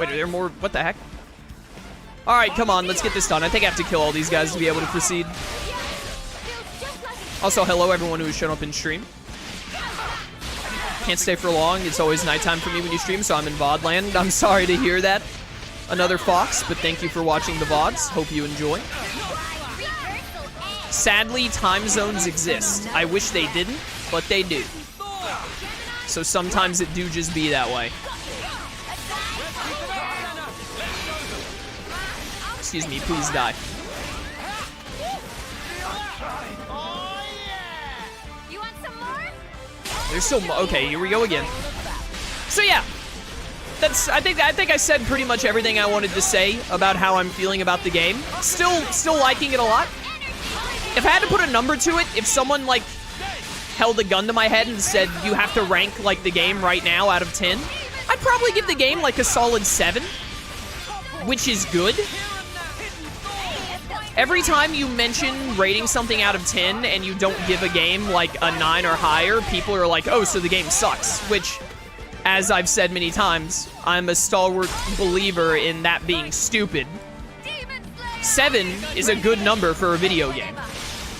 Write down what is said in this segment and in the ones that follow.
Wait, are there more? What the heck? All right, come on, let's get this done. I think I have to kill all these guys to be able to proceed. Also, hello everyone who has shown up in stream. Can't stay for long. It's always nighttime for me when you stream, so I'm in VOD land. I'm sorry to hear that. Another Fox, but thank you for watching the VODs. Hope you enjoy. Sadly, time zones exist. I wish they didn't, but they do. So sometimes it do just be that way. Excuse me, please die. There's still okay, here we go again. So yeah. I think I said pretty much everything I wanted to say about how I'm feeling about the game. Still liking it a lot. If I had to put a number to it, if someone like held a gun to my head and said you have to rank like the game right now out of 10, I'd probably give the game like a solid 7, which is good. Every time you mention rating something out of 10 and you don't give a game like a 9 or higher, people are like, oh, so the game sucks, which, as I've said many times, I'm a stalwart believer in that being stupid. 7 is a good number for a video game.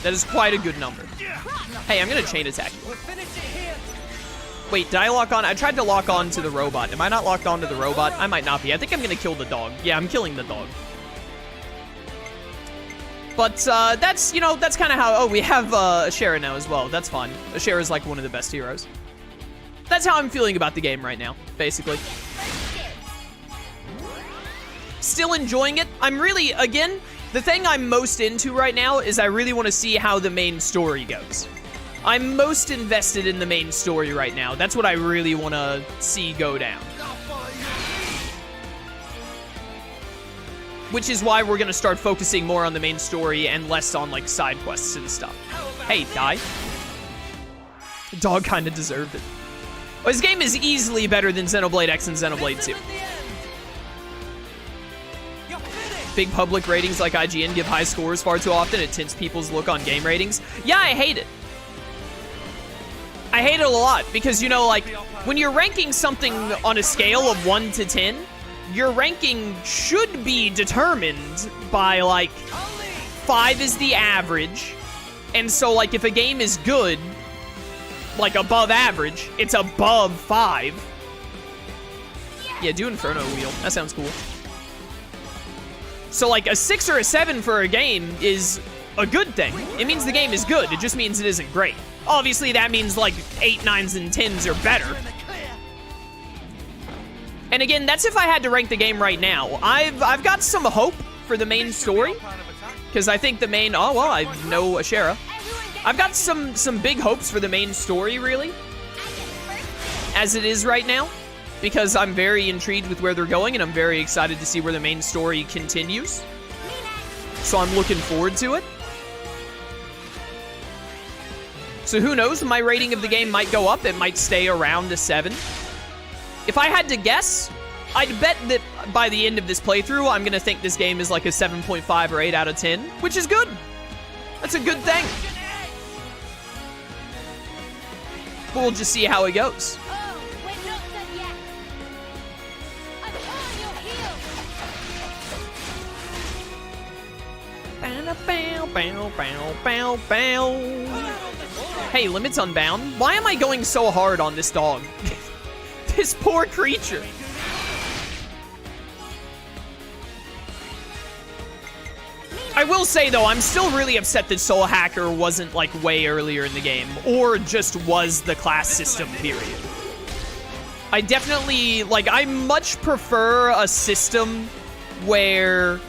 That is quite a good number. Hey, I'm gonna chain attack you. Wait, did I lock on? I tried to lock on to the robot. Am I not locked on to the robot? I might not be. I think I'm gonna kill the dog. Yeah, I'm killing the dog. But that's, you know, that's kind of how... Oh, we have Ashera now as well. That's fine. Ashera is like one of the best heroes. That's how I'm feeling about the game right now, basically. Still enjoying it. I'm really, again, the thing I'm most into right now is I really want to see how the main story goes. I'm most invested in the main story right now. That's what I really want to see go down. Which is why we're going to start focusing more on the main story and less on, like, side quests and stuff. Hey, die. The dog kind of deserved it. Well, this game is easily better than Xenoblade X and Xenoblade 2. Big public ratings like IGN give high scores far too often. It tints people's look on game ratings. Yeah, I hate it. I hate it a lot because, you know, like, when you're ranking something on a scale of 1 to 10, your ranking should be determined by, like, 5 is the average. And so, like, if a game is good, like, above average, it's above 5. Yeah, do Inferno Wheel. That sounds cool. So, like, a 6 or a 7 for a game is a good thing. It means the game is good. It just means it isn't great. Obviously, that means, like, 8, 9s, and 10s are better. And again, that's if I had to rank the game right now. I've got some hope for the main story. Because I think the main... Oh, well, I know Ashera. I've got some big hopes for the main story, really. As it is right now. Because I'm very intrigued with where they're going, and I'm very excited to see where the main story continues. So I'm looking forward to it. So who knows? My rating of the game might go up. It might stay around a 7. If I had to guess, I'd bet that by the end of this playthrough, I'm going to think this game is like a 7.5 or 8 out of 10, which is good. That's a good thing. But we'll just see how it goes. Hey, limits unbound. Why am I going so hard on this dog? This poor creature. I will say, though, I'm still really upset that Soul Hacker wasn't, like, way earlier in the game. Or just was the class system, period. I definitely, like, I much prefer a system where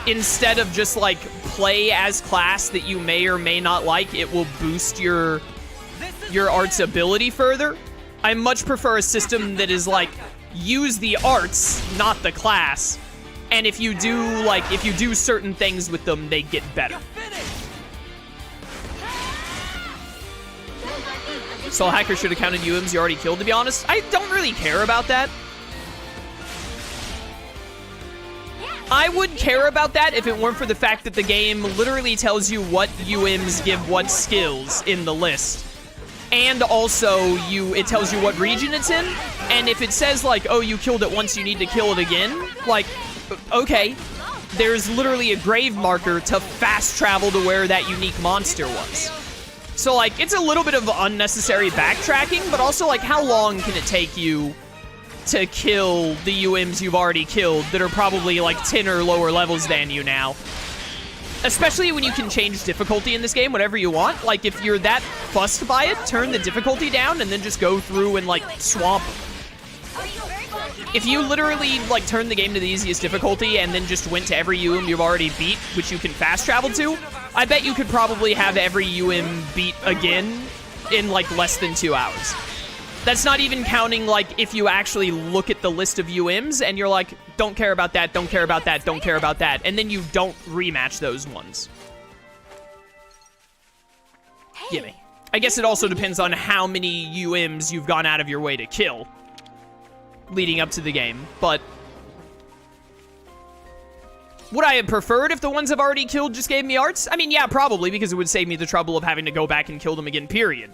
instead of just, like, play as class that you may or may not like, it will boost your art's ability further. I much prefer a system that is like, use the arts, not the class. And if you do, like, if you do certain things with them, they get better. Soul Hacker should have counted UMs you already killed, to be honest. I don't really care about that. I would care about that if it weren't for the fact that the game literally tells you what UMs give what skills in the list. And also, it tells you what region it's in. And if it says, like, oh, you killed it once, you need to kill it again, like, okay. There's literally a grave marker to fast travel to where that unique monster was. So, like, it's a little bit of unnecessary backtracking, but also, like, how long can it take you to kill the UMs you've already killed that are probably, like, 10 or lower levels than you now? Especially when you can change difficulty in this game whenever you want. Like, if you're that fussed by it, turn the difficulty down and then just go through and, like, swamp. If you literally, like, turned the game to the easiest difficulty and then just went to every UM you've already beat, which you can fast travel to, I bet you could probably have every UM beat again in, like, less than 2 hours. That's not even counting, like, if you actually look at the list of UMs and you're like, don't care about that, don't care about that, don't care about that, and then you don't rematch those ones. Gimme. I guess it also depends on how many UMs you've gone out of your way to kill leading up to the game, but would I have preferred if the ones I've already killed just gave me arts? I mean, yeah, probably, because it would save me the trouble of having to go back and kill them again, period.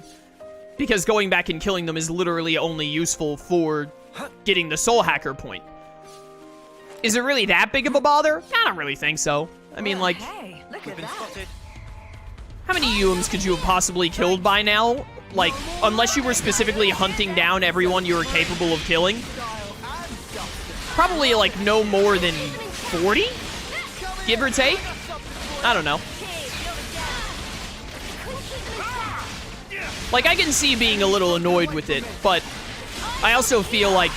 Because going back and killing them is literally only useful for getting the soul hacker point. Is it really that big of a bother? I don't really think so. I mean, like, Hey, look at that. how many UMs could you have possibly killed by now? Like, unless you were specifically hunting down everyone you were capable of killing. Probably, like, no more than 40? Give or take? I don't know. Like, I can see being a little annoyed with it, but I also feel like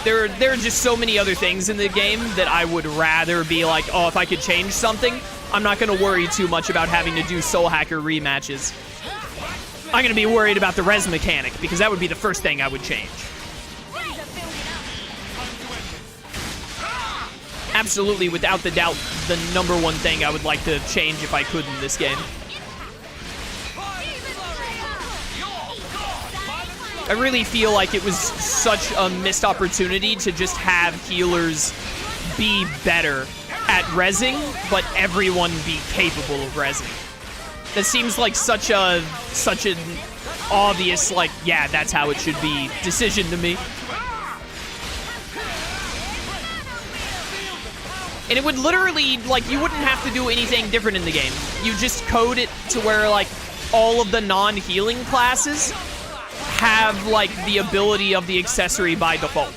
there are just so many other things in the game that I would rather be like, oh, if I could change something, I'm not going to worry too much about having to do Soul Hacker rematches. I'm going to be worried about the res mechanic, because that would be the first thing I would change. Absolutely, without the doubt, the #1 thing I would like to change if I could in this game. I really feel like it was such a missed opportunity to just have healers be better at rezzing, but everyone be capable of rezzing. That seems like such an obvious, like, yeah, that's how it should be decision to me. And it would literally, like, you wouldn't have to do anything different in the game. You just code it to where, like, all of the non-healing classes have, like, the ability of the accessory by default.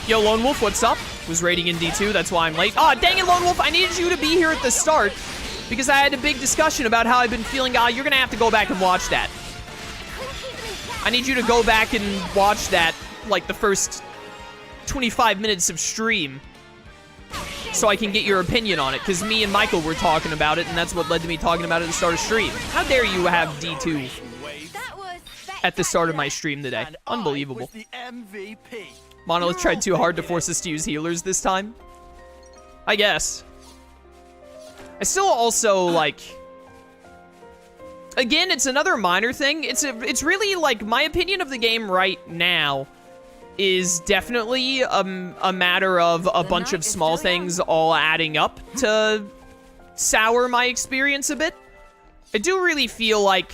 Yo, Lone Wolf, what's up? Was raiding in D2, that's why I'm late. Aw, dang it, Lone Wolf, I needed you to be here at the start because I had a big discussion about how I've been feeling. You're gonna have to go back and watch that. I need you to go back and watch that, like, the first 25 minutes of stream so I can get your opinion on it, because me and Michael were talking about it, and that's what led to me talking about it at the start of stream. How dare you have D2 at the start of my stream today? Unbelievable. Monolith tried too hard to force us to use healers this time. I guess. I still also, like... Again, it's another minor thing. It's really, like, my opinion of the game right now is definitely a matter of a bunch of small things all adding up to sour my experience a bit. I do really feel like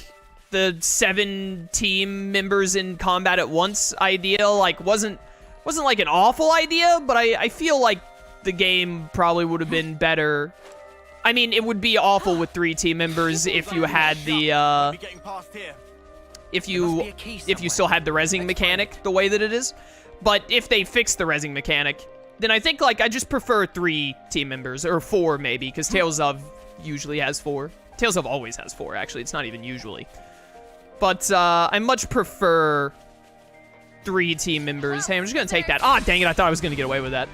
the 7 team members in combat at once idea, like, wasn't like an awful idea, but I feel like the game probably would have been better. I mean, it would be awful with 3 team members if you had the, if you still had the rezzing mechanic the way that it is. But if they fix the rezzing mechanic, then I think, like, I just prefer 3 team members, or 4 maybe, because Tales of usually has 4. Tales of always has 4, actually. It's not even usually. But I much prefer 3 team members. Hey, I'm just going to take that. Ah, dang it, I thought I was going to get away with that.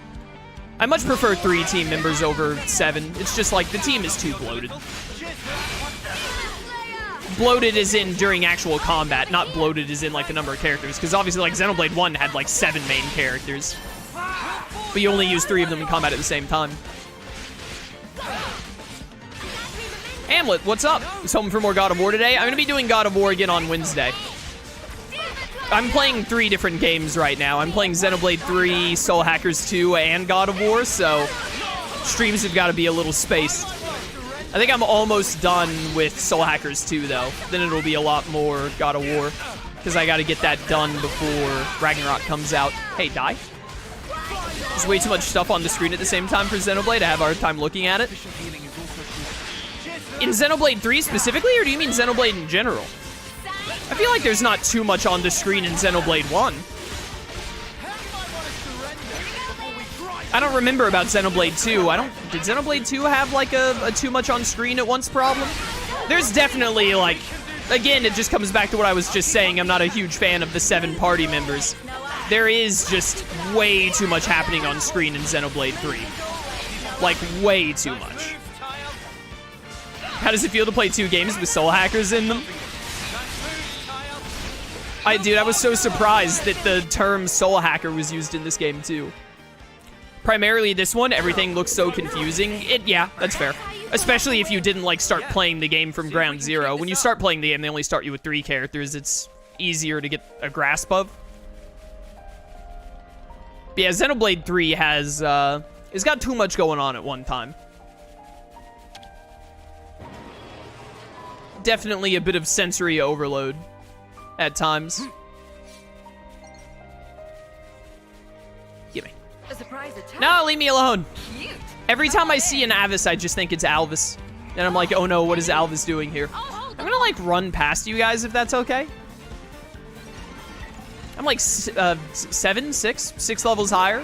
I much prefer 3 team members over 7. It's just, like, the team is too bloated. Bloated as in during actual combat, not bloated as in, like, the number of characters. Because obviously, like, Xenoblade 1 had, like, 7 main characters. But you only use 3 of them in combat at the same time. Hamlet, what's up? Is home for more God of War today? I'm going to be doing God of War again on Wednesday. I'm playing 3 different games right now. I'm playing Xenoblade 3, Soul Hackers 2, and God of War, so streams have got to be a little spaced. I think I'm almost done with Soul Hackers 2, though. Then it'll be a lot more God of War. Because I gotta get that done before Ragnarok comes out. Hey, die. There's way too much stuff on the screen at the same time for Xenoblade. I have a hard time looking at it. In Xenoblade 3 specifically, or do you mean Xenoblade in general? I feel like there's not too much on the screen in Xenoblade 1. I don't remember about Xenoblade 2. Did Xenoblade 2 have like a too much on screen at once problem? There's definitely like, again, it just comes back to what I was just saying. I'm not a huge fan of the 7 party members. There is just way too much happening on screen in Xenoblade 3. Like, way too much. How does it feel to play 2 games with Soul Hackers in them? Dude, I was so surprised that the term Soul Hacker was used in this game, too. Primarily this one, everything looks so confusing. Yeah, that's fair. Especially if you didn't, like, start playing the game from ground zero. When you start playing the game, they only start you with 3 characters. It's easier to get a grasp of. But yeah, Xenoblade 3 has, it's got too much going on at one time. Definitely a bit of sensory overload at times. Give me. No, leave me alone. Every time I see an Avis, I just think it's Alvis. And I'm like, oh no, what is Alvis doing here? I'm gonna like run past you guys if that's okay. I'm like 6 levels higher.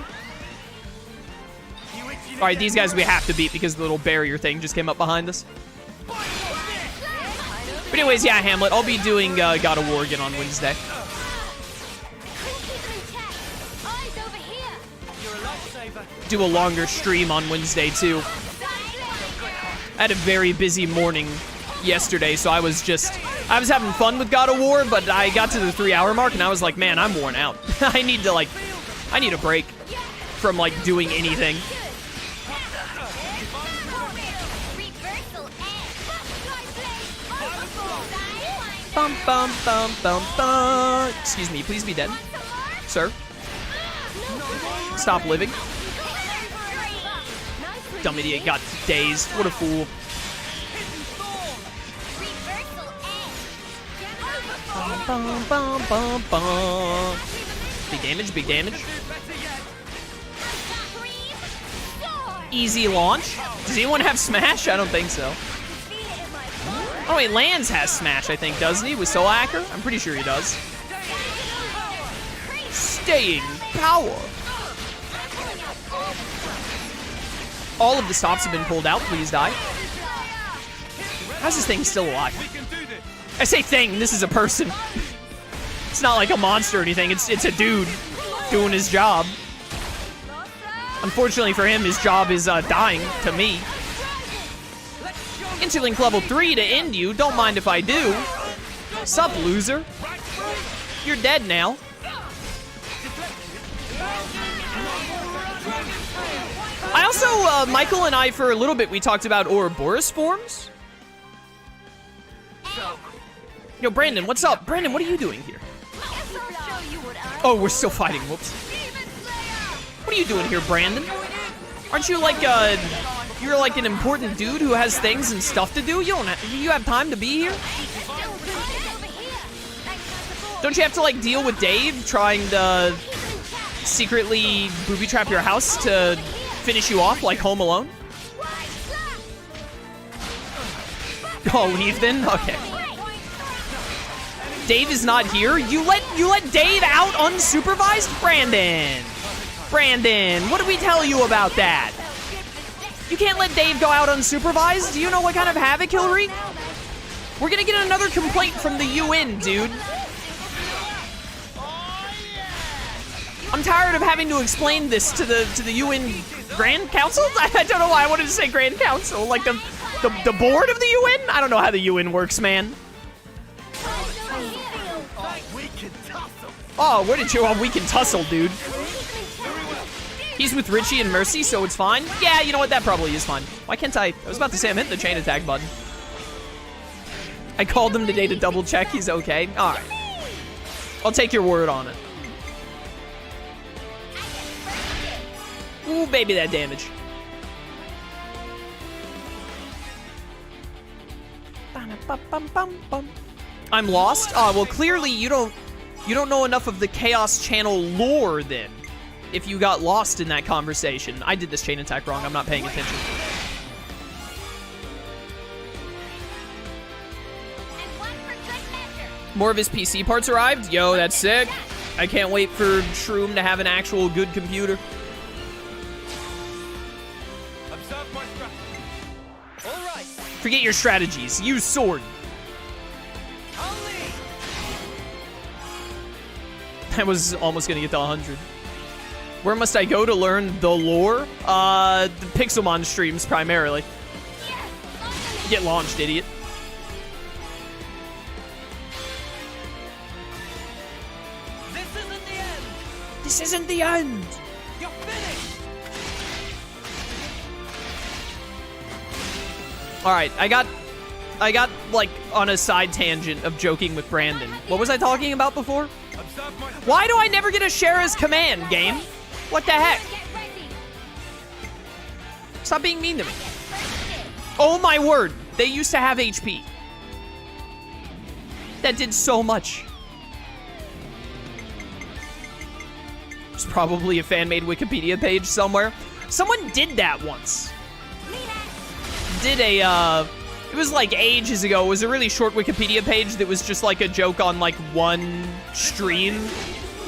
All right, these guys we have to beat because the little barrier thing just came up behind us. But anyways, yeah, Hamlet, I'll be doing God of War again on Wednesday. Do a longer stream on Wednesday, too. I had a very busy morning yesterday, so I was having fun with God of War, but I got to the 3-hour mark, and I was like, man, I'm worn out. I need a break from, like, doing anything. Bum, bum, bum, bum, bum. Excuse me, please be dead. Sir. Stop living. Dumb idiot got dazed. What a fool. Bum, bum, bum, bum. Big damage, big damage. Easy launch. Does anyone have Smash? I don't think so. Oh wait, Lance has Smash, I think, doesn't he? With Soul Hacker? I'm pretty sure he does. Staying power. All of the stops have been pulled out. Please die. How's this thing still alive? I say thing, this is a person. It's not like a monster or anything. It's a dude doing his job. Unfortunately for him, his job is dying to me. Interlink level 3 to end you. Don't mind if I do. Sup, loser? You're dead now. I also, Michael and I, for a little bit, we talked about Ouroboros forms. Yo, Brandon, what's up? Brandon, what are you doing here? Oh, we're still fighting. Whoops. What are you doing here, Brandon? Aren't you like, you're like an important dude who has things and stuff to do? Do you have time to be here? Don't you have to, like, deal with Dave trying to secretly booby trap your house to finish you off like Home Alone? Oh, leave then? Okay. Dave is not here? You let Dave out unsupervised? Brandon, what did we tell you about that? You can't let Dave go out unsupervised? Do you know what kind of havoc he'll wreak? We're gonna get another complaint from the UN, dude. I'm tired of having to explain this to the UN Grand Council? I don't know why I wanted to say Grand Council. Like the board of the UN? I don't know how the UN works, man. Oh, where did you? Oh, we can tussle, dude. He's with Richie and Mercy, so it's fine. Yeah, you know what? That probably is fine. Why can't I was about to say I'm hitting the chain attack button. I called him today to double check he's okay. All right. I'll take your word on it. Ooh, baby, that damage. I'm lost? Well, clearly you don't know enough of the Chaos Channel lore then, if you got lost in that conversation. I did this chain attack wrong. I'm not paying attention. More of his PC parts arrived? Yo, that's sick. I can't wait for Shroom to have an actual good computer. Forget your strategies. Use sword. I was almost gonna get to 100. Where must I go to learn the lore? The Pixelmon streams primarily. Get launched, idiot. This isn't the end. You're finished. All right, I got like on a side tangent of joking with Brandon. What was I talking about before? Why do I never get a share as command, game? What the heck? Stop being mean to me. Oh my word, they used to have HP. That did so much. There's probably a fan-made Wikipedia page somewhere. Someone did that once. Did a, it was like ages ago. It was a really short Wikipedia page that was just like a joke on like one stream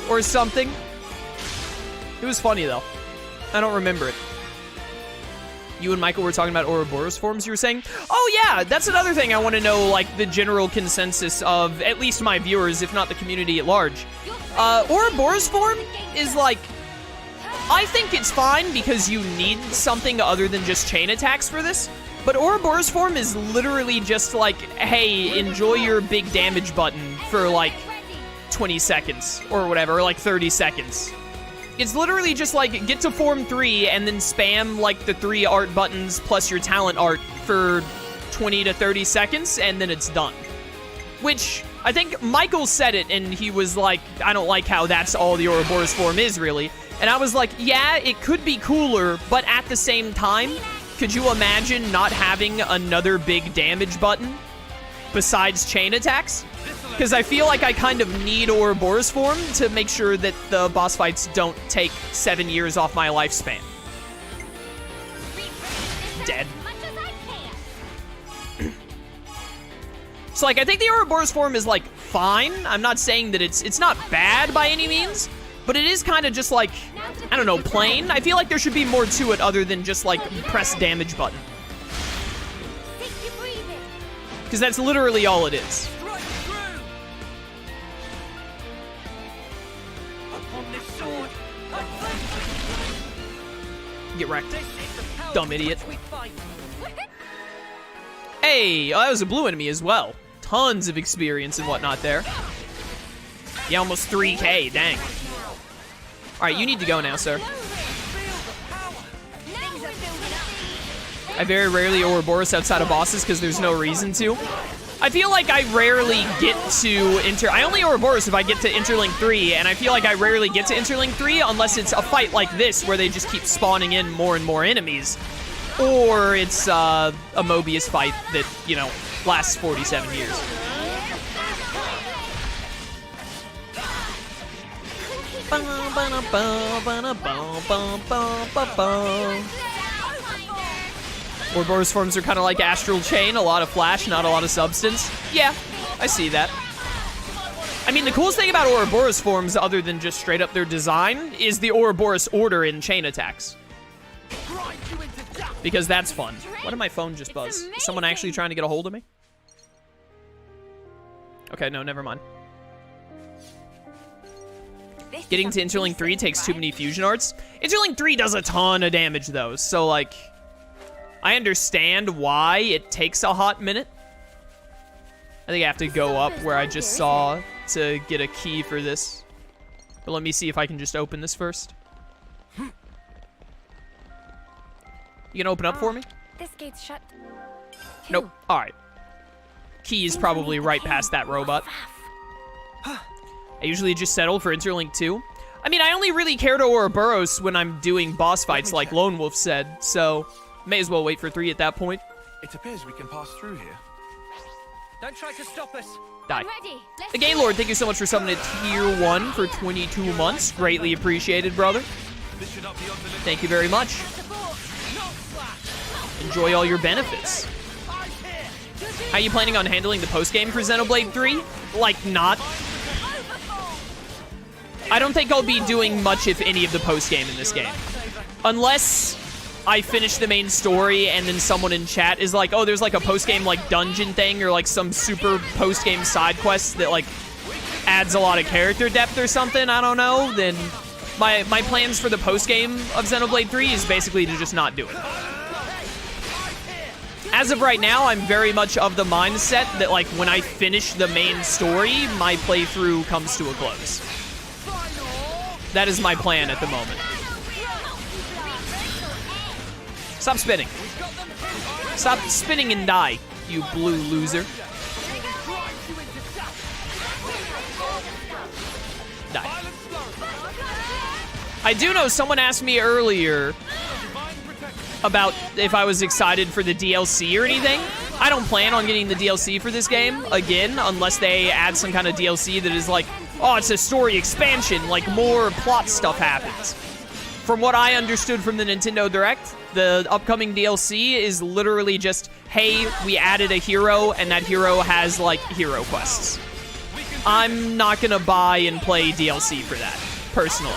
or something. It was funny though. I don't remember it. You and Michael were talking about Ouroboros forms, you were saying? Oh yeah, that's another thing I want to know, like the general consensus of at least my viewers, if not the community at large. Ouroboros form is like, I think it's fine because you need something other than just chain attacks for this. But Ouroboros form is literally just like, hey, enjoy your big damage button for like 20 seconds or whatever, or like 30 seconds. It's literally just like, get to form 3 and then spam like the 3 art buttons plus your talent art for 20 to 30 seconds and then it's done. Which, I think Michael said it and he was like, I don't like how that's all the Ouroboros form is really. And I was like, yeah, it could be cooler, but at the same time, could you imagine not having another big damage button besides chain attacks? Because I feel like I kind of need Ouroboros form to make sure that the boss fights don't take 7 years off my lifespan. Dead. So like, I think the Ouroboros form is like fine. I'm not saying that it's not bad by any means, but it is kind of just like, I don't know, plain. I feel like there should be more to it other than just like press damage button. Because that's literally all it is. Get wrecked. Dumb idiot. Hey, oh, that was a blue enemy as well. Tons of experience and whatnot there. Yeah, almost 3K, dang. Alright, you need to go now, sir. I very rarely Ouroboros outside of bosses because there's no reason to. I feel like I rarely get to I only Ouroboros if I get to Interlink 3, and I feel like I rarely get to Interlink 3 unless it's a fight like this where they just keep spawning in more and more enemies. Or it's a Mobius fight that, you know, lasts 47 years. Ouroboros forms are kind of like Astral Chain, a lot of flash, not a lot of substance. Yeah, I see that. I mean, the coolest thing about Ouroboros forms, other than just straight up their design, is the Ouroboros order in chain attacks. Because that's fun. Why did my phone just buzz? Is someone actually trying to get a hold of me? Okay, no, never mind. Getting to Interlink 3 takes too many fusion arts. Interlink 3 does a ton of damage, though, so, like, I understand why it takes a hot minute. I think I have to go up where I just saw to get a key for this. But let me see if I can just open this first. You gonna open up for me? This gate's shut. Nope. All right. Key is probably right past that robot. I usually just settle for Interlink 2. I mean, I only really care to Ouroboros when I'm doing boss fights like Lone Wolf said, so may as well wait for 3 at that point. It appears we can pass through here. Don't try to stop us. Die. Ready. Let's The Gaylord, thank you so much for summoning a tier 1 for 22 months. Greatly appreciated, brother. Thank you very much. Enjoy all your benefits. How you planning on handling the post-game for Xenoblade 3? Like, not. I don't think I'll be doing much, if any, of the post-game in this game. Unless I finish the main story and then someone in chat is like, oh, there's like a post-game like dungeon thing or like some super post-game side quest that like adds a lot of character depth or something, I don't know, then my plans for the post-game of Xenoblade 3 is basically to just not do it. As of right now, I'm very much of the mindset that like when I finish the main story, my playthrough comes to a close. That is my plan at the moment. Stop spinning. Stop spinning and die, you blue loser. Die. I do know someone asked me earlier about if I was excited for the DLC or anything. I don't plan on getting the DLC for this game, again, unless they add some kind of DLC that is like, oh, it's a story expansion, like more plot stuff happens. From what I understood from the Nintendo Direct, the upcoming DLC is literally just, hey, we added a hero, and that hero has, like, hero quests. I'm not gonna buy and play DLC for that, personally.